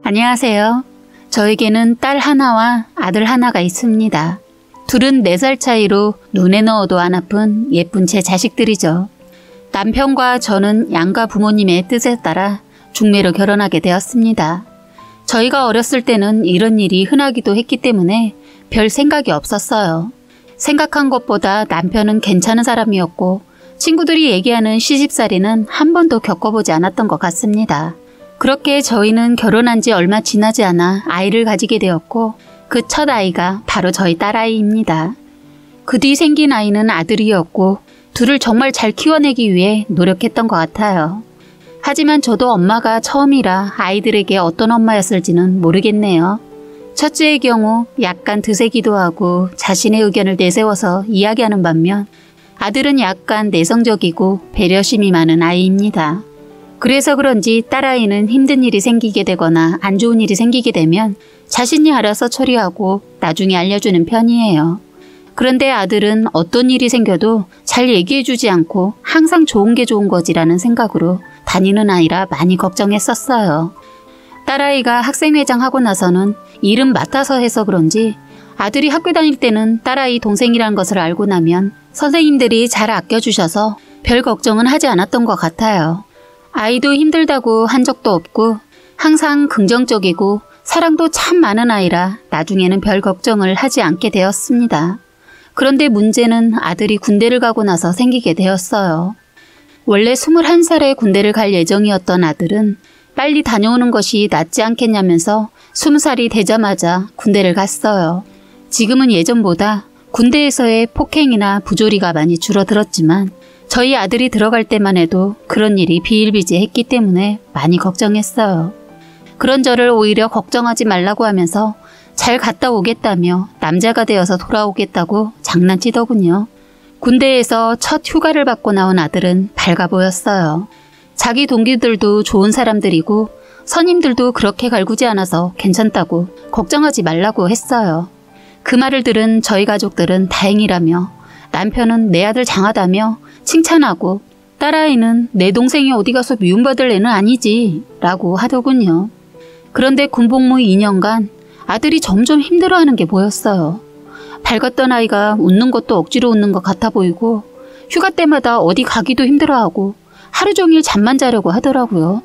안녕하세요. 저에게는 딸 하나와 아들 하나가 있습니다. 둘은 4살 차이로 눈에 넣어도 안 아픈 예쁜 제 자식들이죠. 남편과 저는 양가 부모님의 뜻에 따라 중매로 결혼하게 되었습니다. 저희가 어렸을 때는 이런 일이 흔하기도 했기 때문에 별 생각이 없었어요. 생각한 것보다 남편은 괜찮은 사람이었고 친구들이 얘기하는 시집살이는 한 번도 겪어보지 않았던 것 같습니다. 그렇게 저희는 결혼한 지 얼마 지나지 않아 아이를 가지게 되었고 그 첫 아이가 바로 저희 딸아이입니다. 그 뒤 생긴 아이는 아들이었고 둘을 정말 잘 키워내기 위해 노력했던 것 같아요. 하지만 저도 엄마가 처음이라 아이들에게 어떤 엄마였을지는 모르겠네요. 첫째의 경우 약간 드세기도 하고 자신의 의견을 내세워서 이야기하는 반면 아들은 약간 내성적이고 배려심이 많은 아이입니다. 그래서 그런지 딸아이는 힘든 일이 생기게 되거나 안 좋은 일이 생기게 되면 자신이 알아서 처리하고 나중에 알려주는 편이에요. 그런데 아들은 어떤 일이 생겨도 잘 얘기해주지 않고 항상 좋은 게 좋은 거지라는 생각으로 다니는 아이라 많이 걱정했었어요. 딸아이가 학생회장 하고 나서는 일은 맡아서 해서 그런지 아들이 학교 다닐 때는 딸아이 동생이란 것을 알고 나면 선생님들이 잘 아껴주셔서 별 걱정은 하지 않았던 것 같아요. 아이도 힘들다고 한 적도 없고 항상 긍정적이고 사랑도 참 많은 아이라 나중에는 별 걱정을 하지 않게 되었습니다. 그런데 문제는 아들이 군대를 가고 나서 생기게 되었어요. 원래 21살에 군대를 갈 예정이었던 아들은 빨리 다녀오는 것이 낫지 않겠냐면서 20살이 되자마자 군대를 갔어요. 지금은 예전보다 군대에서의 폭행이나 부조리가 많이 줄어들었지만 저희 아들이 들어갈 때만 해도 그런 일이 비일비재했기 때문에 많이 걱정했어요. 그런 저를 오히려 걱정하지 말라고 하면서 잘 갔다 오겠다며 남자가 되어서 돌아오겠다고 장난치더군요. 군대에서 첫 휴가를 받고 나온 아들은 밝아 보였어요. 자기 동기들도 좋은 사람들이고 선임들도 그렇게 갈구지 않아서 괜찮다고 걱정하지 말라고 했어요. 그 말을 들은 저희 가족들은 다행이라며 남편은 내 아들 장하다며 칭찬하고 딸아이는 내 동생이 어디 가서 미움받을 애는 아니지 라고 하더군요. 그런데 군복무 2년간 아들이 점점 힘들어하는 게 보였어요. 밝았던 아이가 웃는 것도 억지로 웃는 것 같아 보이고 휴가 때마다 어디 가기도 힘들어하고 하루 종일 잠만 자려고 하더라고요.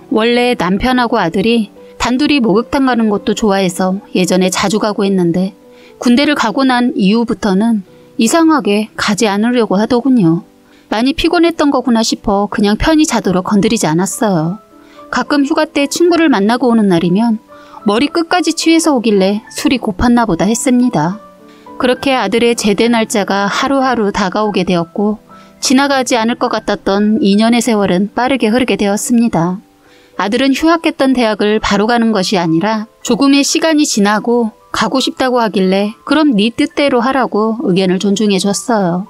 원래 남편하고 아들이 단둘이 목욕탕 가는 것도 좋아해서 예전에 자주 가고 했는데 군대를 가고 난 이후부터는 이상하게 가지 않으려고 하더군요. 많이 피곤했던 거구나 싶어 그냥 편히 자도록 건드리지 않았어요. 가끔 휴가 때 친구를 만나고 오는 날이면 머리 끝까지 취해서 오길래 술이 고팠나 보다 했습니다. 그렇게 아들의 제대 날짜가 하루하루 다가오게 되었고 지나가지 않을 것 같았던 2년의 세월은 빠르게 흐르게 되었습니다. 아들은 휴학했던 대학을 바로 가는 것이 아니라 조금의 시간이 지나고 가고 싶다고 하길래 그럼 네 뜻대로 하라고 의견을 존중해 줬어요.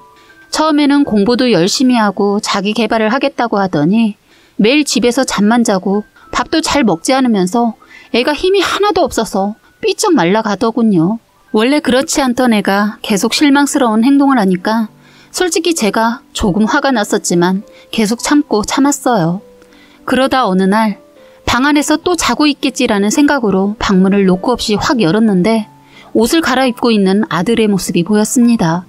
처음에는 공부도 열심히 하고 자기 개발을 하겠다고 하더니 매일 집에서 잠만 자고 밥도 잘 먹지 않으면서 애가 힘이 하나도 없어서 삐쩍 말라가더군요. 원래 그렇지 않던 애가 계속 실망스러운 행동을 하니까 솔직히 제가 조금 화가 났었지만 계속 참고 참았어요. 그러다 어느 날 방 안에서 또 자고 있겠지라는 생각으로 방문을 노크 없이 확 열었는데 옷을 갈아입고 있는 아들의 모습이 보였습니다.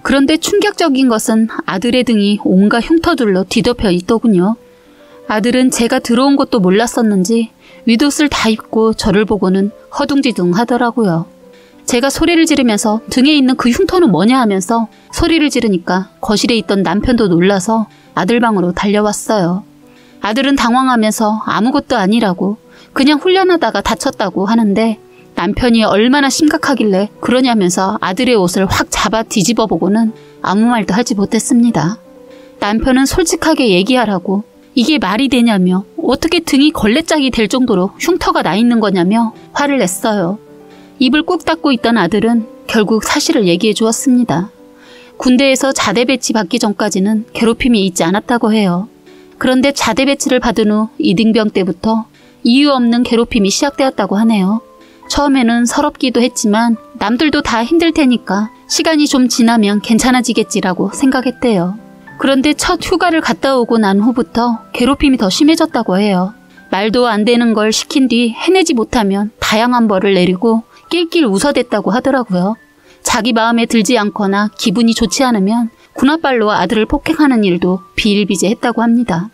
그런데 충격적인 것은 아들의 등이 온갖 흉터들로 뒤덮여 있더군요. 아들은 제가 들어온 것도 몰랐었는지 윗옷을 다 입고 저를 보고는 허둥지둥 하더라고요. 제가 소리를 지르면서 등에 있는 그 흉터는 뭐냐 하면서 소리를 지르니까 거실에 있던 남편도 놀라서 아들 방으로 달려왔어요. 아들은 당황하면서 아무것도 아니라고 그냥 훈련하다가 다쳤다고 하는데 남편이 얼마나 심각하길래 그러냐면서 아들의 옷을 확 잡아 뒤집어 보고는 아무 말도 하지 못했습니다. 남편은 솔직하게 얘기하라고 이게 말이 되냐며 어떻게 등이 걸레짝이 될 정도로 흉터가 나 있는 거냐며 화를 냈어요. 입을 꾹 닫고 있던 아들은 결국 사실을 얘기해 주었습니다. 군대에서 자대 배치 받기 전까지는 괴롭힘이 있지 않았다고 해요. 그런데 자대 배치를 받은 후 이등병 때부터 이유 없는 괴롭힘이 시작되었다고 하네요. 처음에는 서럽기도 했지만 남들도 다 힘들 테니까 시간이 좀 지나면 괜찮아지겠지라고 생각했대요. 그런데 첫 휴가를 갔다 오고 난 후부터 괴롭힘이 더 심해졌다고 해요. 말도 안 되는 걸 시킨 뒤 해내지 못하면 다양한 벌을 내리고 낄낄 웃어댔다고 하더라고요. 자기 마음에 들지 않거나 기분이 좋지 않으면 군홧발로 아들을 폭행하는 일도 비일비재했다고 합니다.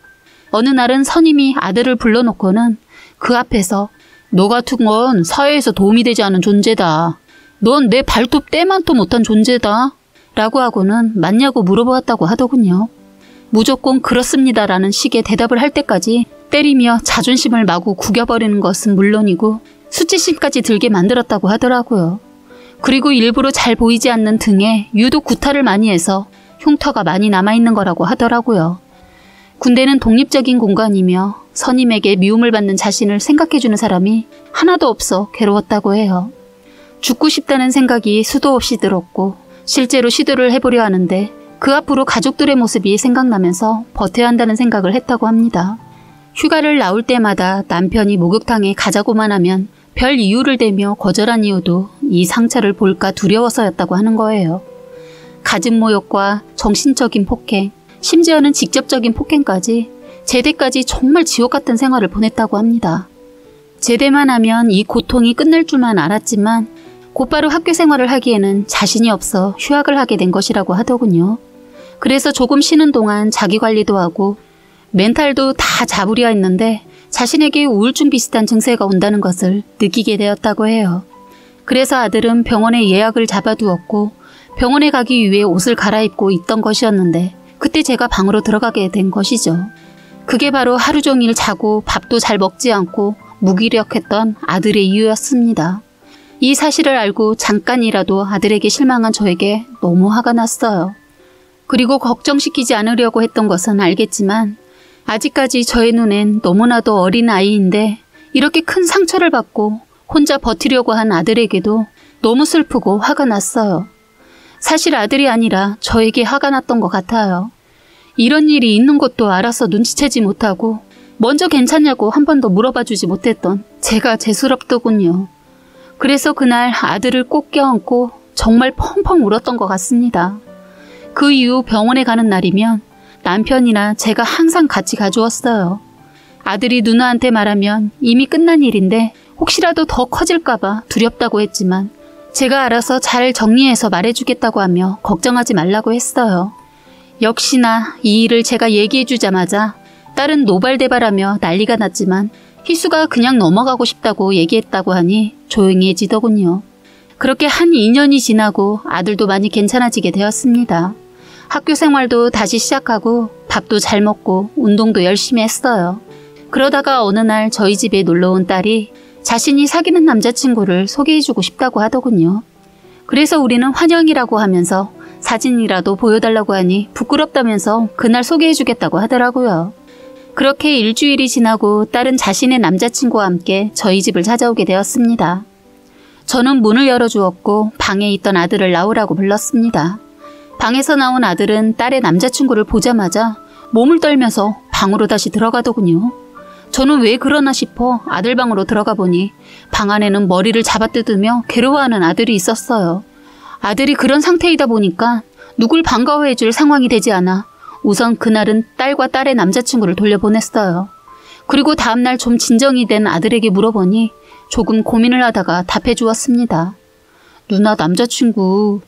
어느 날은 선임이 아들을 불러놓고는 그 앞에서 너 같은 건 사회에서 도움이 되지 않은 존재다. 넌 내 발톱 때만도 못한 존재다. 라고 하고는 맞냐고 물어보았다고 하더군요. 무조건 그렇습니다라는 식의 대답을 할 때까지 때리며 자존심을 마구 구겨버리는 것은 물론이고 수치심까지 들게 만들었다고 하더라고요. 그리고 일부러 잘 보이지 않는 등에 유독 구타를 많이 해서 흉터가 많이 남아있는 거라고 하더라고요. 군대는 독립적인 공간이며 선임에게 미움을 받는 자신을 생각해주는 사람이 하나도 없어 괴로웠다고 해요. 죽고 싶다는 생각이 수도 없이 들었고 실제로 시도를 해보려 하는데 그 앞으로 가족들의 모습이 생각나면서 버텨야 한다는 생각을 했다고 합니다. 휴가를 나올 때마다 남편이 목욕탕에 가자고만 하면 별 이유를 대며 거절한 이유도 이 상처를 볼까 두려워서였다고 하는 거예요. 가진 모욕과 정신적인 폭행, 심지어는 직접적인 폭행까지 제대까지 정말 지옥 같은 생활을 보냈다고 합니다. 제대만 하면 이 고통이 끝날 줄만 알았지만 곧바로 학교 생활을 하기에는 자신이 없어 휴학을 하게 된 것이라고 하더군요. 그래서 조금 쉬는 동안 자기관리도 하고 멘탈도 다 잡으려 했는데 자신에게 우울증 비슷한 증세가 온다는 것을 느끼게 되었다고 해요. 그래서 아들은 병원에 예약을 잡아두었고 병원에 가기 위해 옷을 갈아입고 있던 것이었는데 그때 제가 방으로 들어가게 된 것이죠. 그게 바로 하루 종일 자고 밥도 잘 먹지 않고 무기력했던 아들의 이유였습니다. 이 사실을 알고 잠깐이라도 아들에게 실망한 저에게 너무 화가 났어요. 그리고 걱정시키지 않으려고 했던 것은 알겠지만 아직까지 저의 눈엔 너무나도 어린 아이인데 이렇게 큰 상처를 받고 혼자 버티려고 한 아들에게도 너무 슬프고 화가 났어요. 사실 아들이 아니라 저에게 화가 났던 것 같아요. 이런 일이 있는 것도 알아서 눈치채지 못하고 먼저 괜찮냐고 한 번도 물어봐주지 못했던 제가 죄스럽더군요. 그래서 그날 아들을 꼭 껴안고 정말 펑펑 울었던 것 같습니다. 그 이후 병원에 가는 날이면 남편이나 제가 항상 같이 가주었어요. 아들이 누나한테 말하면 이미 끝난 일인데 혹시라도 더 커질까봐 두렵다고 했지만 제가 알아서 잘 정리해서 말해주겠다고 하며 걱정하지 말라고 했어요. 역시나 이 일을 제가 얘기해주자마자 딸은 노발대발하며 난리가 났지만 희수가 그냥 넘어가고 싶다고 얘기했다고 하니 조용해지더군요. 그렇게 한 2년이 지나고 아들도 많이 괜찮아지게 되었습니다. 학교 생활도 다시 시작하고 밥도 잘 먹고 운동도 열심히 했어요. 그러다가 어느 날 저희 집에 놀러온 딸이 자신이 사귀는 남자친구를 소개해주고 싶다고 하더군요. 그래서 우리는 환영이라고 하면서 사진이라도 보여달라고 하니 부끄럽다면서 그날 소개해주겠다고 하더라고요. 그렇게 일주일이 지나고 딸은 자신의 남자친구와 함께 저희 집을 찾아오게 되었습니다. 저는 문을 열어주었고 방에 있던 아들을 나오라고 불렀습니다. 방에서 나온 아들은 딸의 남자친구를 보자마자 몸을 떨면서 방으로 다시 들어가더군요. 저는 왜 그러나 싶어 아들 방으로 들어가 보니 방 안에는 머리를 잡아뜯으며 괴로워하는 아들이 있었어요. 아들이 그런 상태이다 보니까 누굴 반가워해줄 상황이 되지 않아 우선 그날은 딸과 딸의 남자친구를 돌려보냈어요. 그리고 다음날 좀 진정이 된 아들에게 물어보니 조금 고민을 하다가 답해주었습니다. 누나 남자친구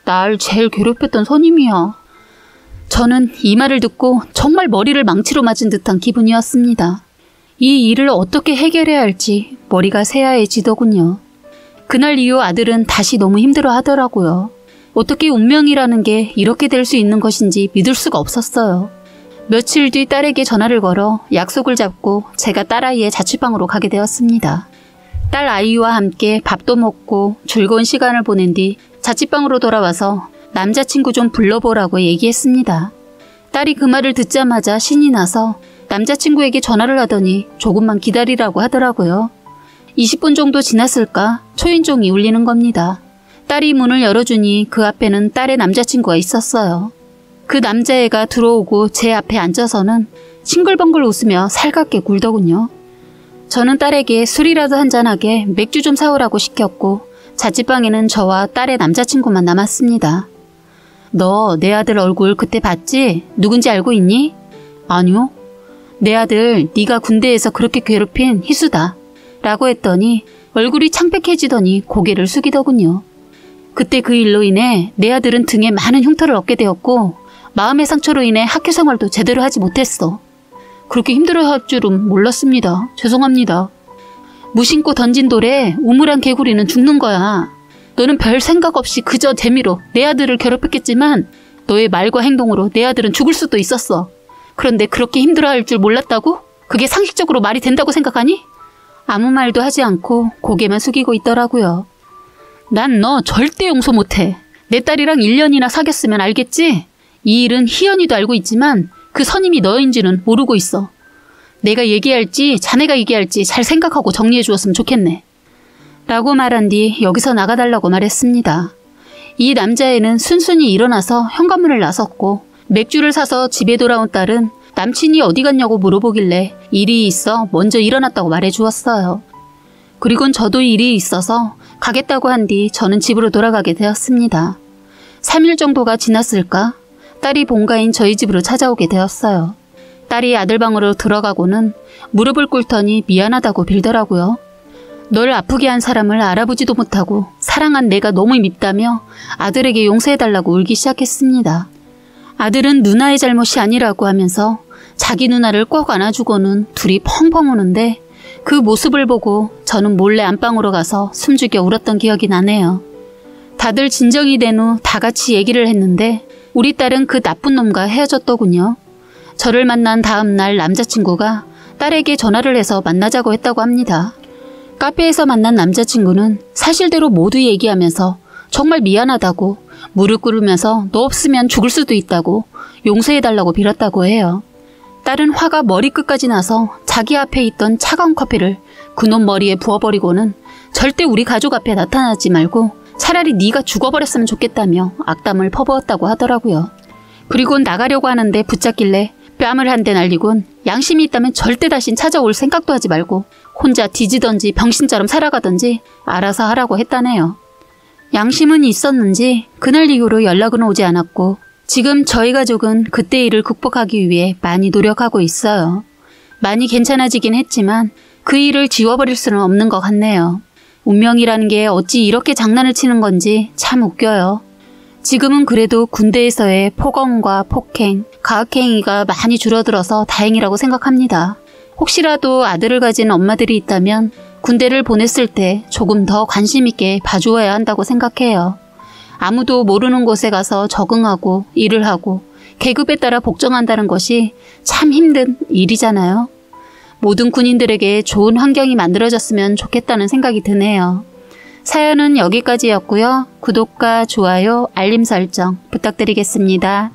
날 제일 괴롭혔던 선임이야. 저는 이 말을 듣고 정말 머리를 망치로 맞은 듯한 기분이었습니다. 이 일을 어떻게 해결해야 할지 머리가 새하얘지더군요. 그날 이후 아들은 다시 너무 힘들어 하더라고요. 어떻게 운명이라는 게 이렇게 될 수 있는 것인지 믿을 수가 없었어요. 며칠 뒤 딸에게 전화를 걸어 약속을 잡고 제가 딸아이의 자취방으로 가게 되었습니다. 딸 아이와 함께 밥도 먹고 즐거운 시간을 보낸 뒤 자취방으로 돌아와서 남자친구 좀 불러보라고 얘기했습니다. 딸이 그 말을 듣자마자 신이 나서 남자친구에게 전화를 하더니 조금만 기다리라고 하더라고요. 20분 정도 지났을까 초인종이 울리는 겁니다. 딸이 문을 열어주니 그 앞에는 딸의 남자친구가 있었어요. 그 남자애가 들어오고 제 앞에 앉아서는 싱글벙글 웃으며 살갑게 굴더군요. 저는 딸에게 술이라도 한잔하게 맥주 좀 사오라고 시켰고 자취방에는 저와 딸의 남자친구만 남았습니다. 너 내 아들 얼굴 그때 봤지? 누군지 알고 있니? 아니요. 내 아들 네가 군대에서 그렇게 괴롭힌 희수다 라고 했더니 얼굴이 창백해지더니 고개를 숙이더군요. 그때 그 일로 인해 내 아들은 등에 많은 흉터를 얻게 되었고 마음의 상처로 인해 학교 생활도 제대로 하지 못했어. 그렇게 힘들어할 줄은 몰랐습니다. 죄송합니다. 무심코 던진 돌에 우물한 개구리는 죽는 거야. 너는 별 생각 없이 그저 재미로 내 아들을 괴롭혔겠지만 너의 말과 행동으로 내 아들은 죽을 수도 있었어. 그런데 그렇게 힘들어할 줄 몰랐다고? 그게 상식적으로 말이 된다고 생각하니? 아무 말도 하지 않고 고개만 숙이고 있더라고요. 난 너 절대 용서 못해. 내 딸이랑 1년이나 사귀었으면 알겠지? 이 일은 희연이도 알고 있지만 그 선임이 너인지는 모르고 있어. 내가 얘기할지 자네가 얘기할지 잘 생각하고 정리해 주었으면 좋겠네. 라고 말한 뒤 여기서 나가달라고 말했습니다. 이 남자애는 순순히 일어나서 현관문을 나섰고 맥주를 사서 집에 돌아온 딸은 남친이 어디 갔냐고 물어보길래 일이 있어 먼저 일어났다고 말해주었어요. 그리곤 저도 일이 있어서 가겠다고 한 뒤 저는 집으로 돌아가게 되었습니다. 3일 정도가 지났을까? 딸이 본가인 저희 집으로 찾아오게 되었어요. 딸이 아들 방으로 들어가고는 무릎을 꿇더니 미안하다고 빌더라고요. 널 아프게 한 사람을 알아보지도 못하고 사랑한 내가 너무 밉다며 아들에게 용서해달라고 울기 시작했습니다. 아들은 누나의 잘못이 아니라고 하면서 자기 누나를 꼭 안아주고는 둘이 펑펑 우는데 그 모습을 보고 저는 몰래 안방으로 가서 숨죽여 울었던 기억이 나네요. 다들 진정이 된 후 다 같이 얘기를 했는데 우리 딸은 그 나쁜 놈과 헤어졌더군요. 저를 만난 다음 날 남자친구가 딸에게 전화를 해서 만나자고 했다고 합니다. 카페에서 만난 남자친구는 사실대로 모두 얘기하면서 정말 미안하다고 무릎 꿇으면서 너 없으면 죽을 수도 있다고 용서해달라고 빌었다고 해요. 딸은 화가 머리끝까지 나서 자기 앞에 있던 차가운 커피를 그놈 머리에 부어버리고는 절대 우리 가족 앞에 나타나지 말고 차라리 네가 죽어버렸으면 좋겠다며 악담을 퍼부었다고 하더라고요. 그리고 나가려고 하는데 붙잡길래 뺨을 한 대 날리곤 양심이 있다면 절대 다신 찾아올 생각도 하지 말고 혼자 뒤지던지 병신처럼 살아가던지 알아서 하라고 했다네요. 양심은 있었는지 그날 이후로 연락은 오지 않았고 지금 저희 가족은 그때 일을 극복하기 위해 많이 노력하고 있어요. 많이 괜찮아지긴 했지만 그 일을 지워버릴 수는 없는 것 같네요. 운명이라는 게 어찌 이렇게 장난을 치는 건지 참 웃겨요. 지금은 그래도 군대에서의 폭언과 폭행, 가학행위가 많이 줄어들어서 다행이라고 생각합니다. 혹시라도 아들을 가진 엄마들이 있다면 군대를 보냈을 때 조금 더 관심 있게 봐주어야 한다고 생각해요. 아무도 모르는 곳에 가서 적응하고 일을 하고 계급에 따라 복종한다는 것이 참 힘든 일이잖아요. 모든 군인들에게 좋은 환경이 만들어졌으면 좋겠다는 생각이 드네요. 사연은 여기까지였고요. 구독과 좋아요, 알림 설정 부탁드리겠습니다.